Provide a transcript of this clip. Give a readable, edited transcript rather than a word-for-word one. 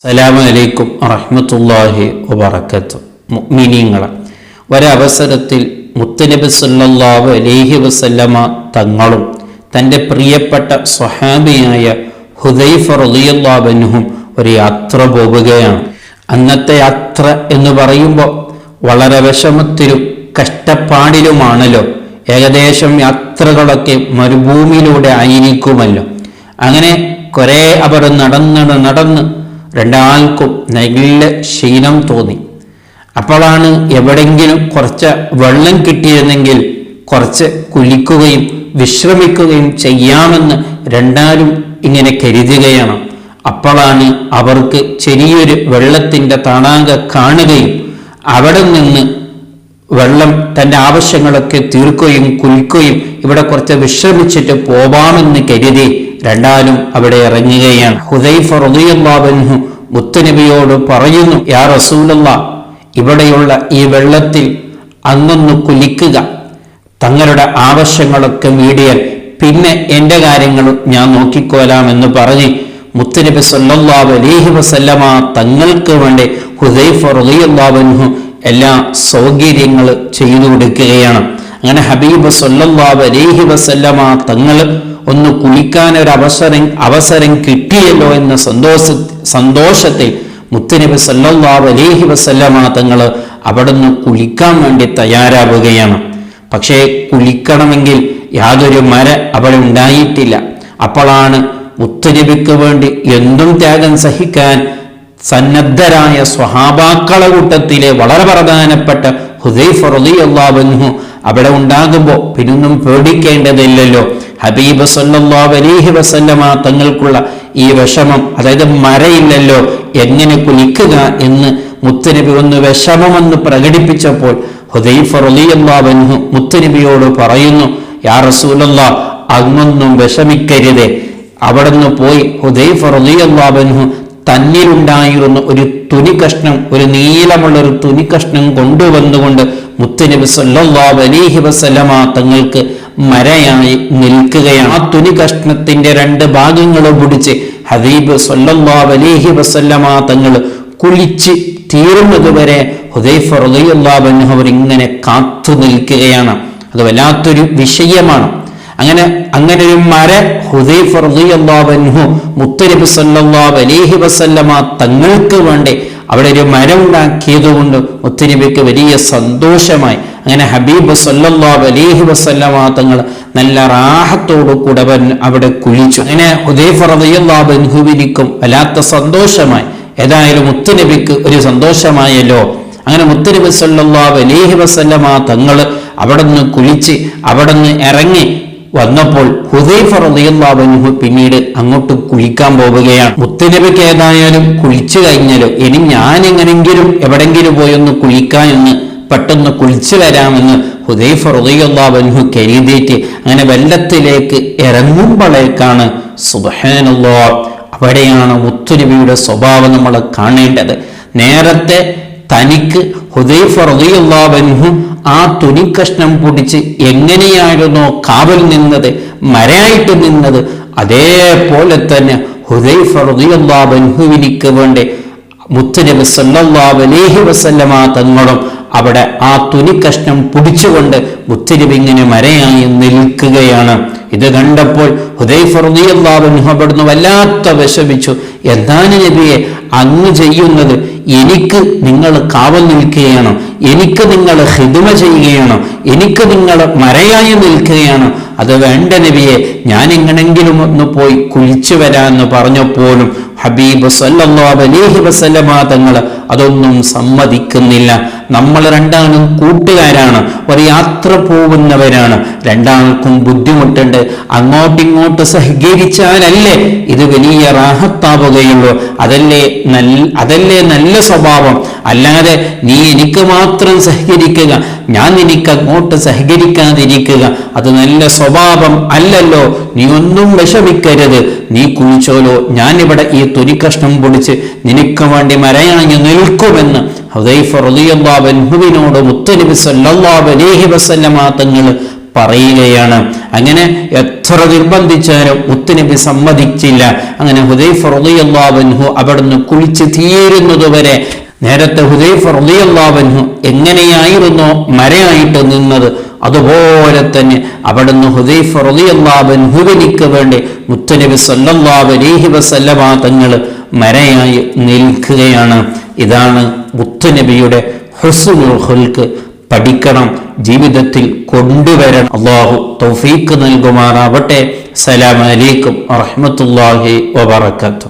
അസ്സലാമു അലൈക്കും വറഹ്മത്തുള്ളാഹി വബറകാതുഹു. മുഅ്മിനീങ്ങളെ, ഒരവസരത്തിൽ മുത്തുനബി സല്ലല്ലാഹു അലൈഹി വസല്ലമ തങ്ങളും തൻ്റെ പ്രിയപ്പെട്ട സ്വഹാബിയായ ഹുദൈഫ റളിയല്ലാഹു അൻഹു ഒരു യാത്ര പോവുകയാണ്. അന്നത്തെ യാത്ര എന്ന് പറയുമ്പോൾ വളരെ വിഷമത്തിലും കഷ്ടപ്പാടിലുമാണല്ലോ. ഏകദേശം യാത്രകളൊക്കെ മരുഭൂമിയിലൂടെ ആയിരിക്കുമല്ലോ. അങ്ങനെ കുറേ അവർ നടന്ന് രണ്ടാൾക്കും നല്ല ക്ഷീണം തോന്നി. അപ്പോഴാണ് എവിടെങ്കിലും കുറച്ച് വെള്ളം കിട്ടിയിരുന്നെങ്കിൽ കുറച്ച് കുളിക്കുകയും വിശ്രമിക്കുകയും ചെയ്യാമെന്ന് രണ്ടാലും ഇങ്ങനെ കരുതുകയാണ്. അപ്പോഴാണ് അവർക്ക് ചെറിയൊരു വെള്ളത്തിൻ്റെ തടാക കാണുകയും അവിടെ നിന്ന് വെള്ളം തൻ്റെ ആവശ്യങ്ങളൊക്കെ തീർക്കുകയും കുളിക്കുകയും ഇവിടെ കുറച്ച് വിശ്രമിച്ചിട്ട് പോവാമെന്ന് കരുതി രണ്ടാലും അവിടെ ഇറങ്ങുകയാണ്. ഹുദൈഫ റളിയല്ലാഹു അൻഹു മുത്തുനബിയോട് പറയുന്നു, യാ റസൂലല്ലാഹ്, ഇവിടെയുള്ള ഈ വെള്ളത്തിൽ അങ്ങൊന്ന് കുലിക്കുക, തങ്ങളുടെ ആവശ്യങ്ങളൊക്കെ വീടിയാൽ പിന്നെ എൻ്റെ കാര്യങ്ങളും ഞാൻ നോക്കിക്കോലാമെന്ന് പറഞ്ഞ് മുത്തുനബി സല്ലല്ലാഹു അലൈഹി വസല്ലമ തങ്ങൾക്ക് വേണ്ടി ഹുദൈഫ റളിയല്ലാഹു അൻഹു എല്ലാ സൗകര്യങ്ങൾ ചെയ്തു കൊടുക്കുകയാണ്. അങ്ങനെ ഹബീബ് സല്ലല്ലാഹു അലൈഹി വസല്ലമ തങ്ങൾ ഒന്ന് കുളിക്കാൻ ഒരു അവസരം കിട്ടിയല്ലോ എന്ന സന്തോഷത്തിൽ മുത്തുനബി സല്ലല്ലാഹു അലൈഹി വസല്ലമ തങ്ങൾ അവിടുന്ന് കുളിക്കാൻ വേണ്ടി തയ്യാറാവുകയാണ്. പക്ഷേ കുളിക്കണമെങ്കിൽ യാതൊരു മര അവിടെ ഉണ്ടായിട്ടില്ല. അപ്പോഴാണ് മുത്തുനബിക്ക് വേണ്ടി എന്തും ത്യാഗം സഹിക്കാൻ സന്നദ്ധരായ സ്വഹാബാക്കളെ കൂട്ടത്തിലെ വളരെ പ്രധാനപ്പെട്ട ഹുദൈഫ റളിയല്ലാഹു അൻഹു അവിടെ ഉണ്ടാകുമ്പോൾ പിന്നൊന്നും പേടിക്കേണ്ടതില്ലല്ലോ. ഹബീബ് സല്ലല്ലാഹു അലൈഹി വസല്ലമ തങ്ങൾക്കുള്ള ഈ വിഷമം, അതായത് മരയില്ലല്ലോ, എങ്ങനെ കുലിക്കുക എന്ന് മുത്തുനബി ഒന്ന് വിഷമമെന്ന് പ്രകടിപ്പിച്ചപ്പോൾ ഹുദൈഫ റളിയല്ലാഹു അൻഹു മുത്തുനബിയോട് പറയുന്നു, യാ റസൂലല്ലാഹ്, അങ്ങൊന്നും വിഷമിക്കരുതേ. അവിടുന്ന് പോയി ഹുദൈഫ റളിയല്ലാഹു അൻഹു തന്നിലുണ്ടായിരുന്ന ഒരു തുണി കഷ്ണം, ഒരു നീളമുള്ള ഒരു തുണി കഷ്ണം കൊണ്ടുവന്നുകൊണ്ട് മുത്തുനബി സല്ലല്ലാഹു അലൈഹി വസല്ലമ തങ്ങൾക്ക് മരയായി നിൽക്കുകയാണ്. ആ തുണി കഷ്ണത്തിന്റെ രണ്ട് ഭാഗങ്ങളും പിടിച്ച് ഹബീബ് സല്ലല്ലാഹു അലൈഹി വസല്ലമ തങ്ങൾ കുളിച്ച് തീരുന്നത് വരെ ഹുദൈഫ റളിയല്ലാഹു അൻഹു അവർ ഇങ്ങനെ കാത്തു നിൽക്കുകയാണ്. അത് വല്ലാത്തൊരു വിഷയമാണ്. അങ്ങനെ ഒരു മര ഹുദൈഫ റളിയല്ലാഹു അൻഹു മുത്തുനബി സല്ലല്ലാഹു അലൈഹി വസല്ലമ തങ്ങൾക്ക് വേണ്ടി അവിടെ ഒരു മരം ഉണ്ടാക്കിയതുകൊണ്ട് മുത്തുനബിക്ക് വലിയ സന്തോഷമായി. അങ്ങനെ ഹബീബ് സല്ലല്ലാഹു അലൈഹി വസല്ലമ തങ്ങൾ നല്ല റാഹത്തോടു കൂടെ അവിടെ കുളിച്ചു. അങ്ങനെ ഹുദൈഫ റളിയല്ലാഹു അൻഹുവിനിക്കും വല്ലാത്ത സന്തോഷമായി. ഏതായാലും മുത്തുനബിക്ക് ഒരു സന്തോഷമായല്ലോ. അങ്ങനെ മുത്തുനബി സല്ലല്ലാഹു അലൈഹി വസല്ലമ തങ്ങൾ അവിടെ നിന്ന് കുളിച്ച് അവിടെ നിന്ന് ഇറങ്ങി വന്നപ്പോൾ ഹുദൈഫ റളിയല്ലാഹു അൻഹു പിന്നീട് അങ്ങോട്ട് കുളിക്കാൻ പോവുകയാണ്. മുത്തുനബിക്ക് ഏതായാലും കുളിച്ചു കഴിഞ്ഞാലോ, ഇനി ഞാൻ എങ്ങനെങ്കിലും എവിടെങ്കിലും പോയി ഒന്ന് കുളിക്കാൻ എന്ന് പെട്ടെന്ന് കുളിച്ചു വരാമെന്ന് ഹുദൈഫ റളിയല്ലാഹു അൻഹു കരുതിയിട്ട് അങ്ങനെ വെള്ളത്തിലേക്ക് ഇറങ്ങുമ്പോഴേക്കാണ് സുബ്ഹാനല്ലാഹ്, അവിടെയാണ് മുത്തുനബിയുടെ സ്വഭാവം നമ്മൾ കാണേണ്ടത്. നേരത്തെ തനിക്ക് ഹുദൈഫ റളിയല്ലാഹു അൻഹു ആ തുണിക്കഷ്ണം പൊടിച്ച് എങ്ങനെയായിരുന്നോ കാവൽ നിന്നത്, മരയായിട്ട് നിന്നത്, അതേപോലെ തന്നെ ഹുദൈഫ റളിയല്ലാഹു അൻഹുവിനിക്ക് വേണ്ടി മുത്തുനബി സല്ലല്ലാഹു അലൈഹി വസല്ലമ തങ്ങളും അവിടെ ആ തുണിക്കഷ്ണം പിടിച്ചുകൊണ്ട് മുത്തുനബി ഇങ്ങനെ മരയായി നിൽക്കുകയാണ്. ഇത് കണ്ടപ്പോൾ ഹുദൈഫ റളിയല്ലാഹു അൻഹു അവിടുന്ന് വല്ലാത്ത വിഷമിച്ചു. എന്താണ് നബിയെ അങ്ങ് ചെയ്യുന്നത്? എനിക്ക് നിങ്ങൾ കാവൽ നിൽക്കുകയാണോ? എനിക്ക് നിങ്ങൾ ഖിദ്മ ചെയ്യുകയാണോ? എനിക്ക് നിങ്ങൾ മരയായി നിൽക്കുകയാണോ? അത് വേണ്ട നബിയെ, ഞാൻ എങ്ങനെങ്കിലും ഒന്ന് പോയി കുളിച്ചു വരാമെന്ന് പറഞ്ഞപ്പോഴും ഹബീബ് സല്ലല്ലാഹു അലൈഹി വസല്ലമ തങ്ങൾ അതൊന്നും സമ്മതിക്കുന്നില്ല. നമ്മൾ രണ്ടാളും കൂട്ടുകാരാണ്, ഒരു യാത്ര പോകുന്നവരാണ്, രണ്ടാൾക്കും ബുദ്ധിമുട്ടുണ്ട്. അങ്ങോട്ടിങ്ങോട്ട് സഹകരിച്ചാലല്ലേ ഇത് വലിയ റാഹത്താവുകയുള്ളൂ. അതല്ലേ നല്ല സ്വഭാവം. അല്ലാതെ നീ എനിക്ക് മാത്രം സഹകരിക്കുക, ഞാൻ നിനക്ക് അങ്ങോട്ട് സഹകരിക്കാതിരിക്കുക, അത് നല്ല സ്വഭാവം അല്ലല്ലോ. നീ ഒന്നും വിഷമിക്കരുത്, നീ കുളിച്ചോലോ, ഞാനിവിടെ ഈ തുണിക്കഷ്ണം പൊടിച്ച് നിനക്ക് വേണ്ടി മരയായി നിൽക്കുമെന്ന് ഹുദൈഫ റളിയല്ലാഹു അൻഹുവിനോട് മുത്തുനബി സല്ലല്ലാഹു അലൈഹി വസല്ലമ തങ്ങൾ പറയുകയാണ്. അങ്ങനെ എത്ര നിർബന്ധിച്ചാലും മുത്തുനബി സമ്മതിച്ചില്ല. അങ്ങനെ ഹുദൈഫ റളിയല്ലാഹു അൻഹു അവിടുന്ന് കുളിച്ച് തീരുന്നതുവരെ, നേരത്തെ ഹുദൈഫ റളിയല്ലാഹു അൻഹു എങ്ങനെയായിരുന്നോ മരയായിട്ട് നിന്നത് അതുപോലെ തന്നെ അവിടുന്ന് ഹുദൈഫ റളിയല്ലാഹു അൻഹുവിനിക്ക് വേണ്ടി മുത്തുനബി സല്ലല്ലാഹു അലൈഹി വസല്ലമ തങ്ങൾ മരയായി നിൽക്കുകയാണ്. ഇതാണ് മുത്തുനബിയുടെ ഹുസ്നുൽ ഖുൽഖ്. പഠിക്കണം, ജീവിതത്തിൽ കൊണ്ടുവരണം. അല്ലാഹു തൗഫീഖ് നൽകുമാറാവട്ടെ. അസ്സലാമു അലൈക്കും വറഹ്മത്തുള്ളാഹി വബറകാതുഹു.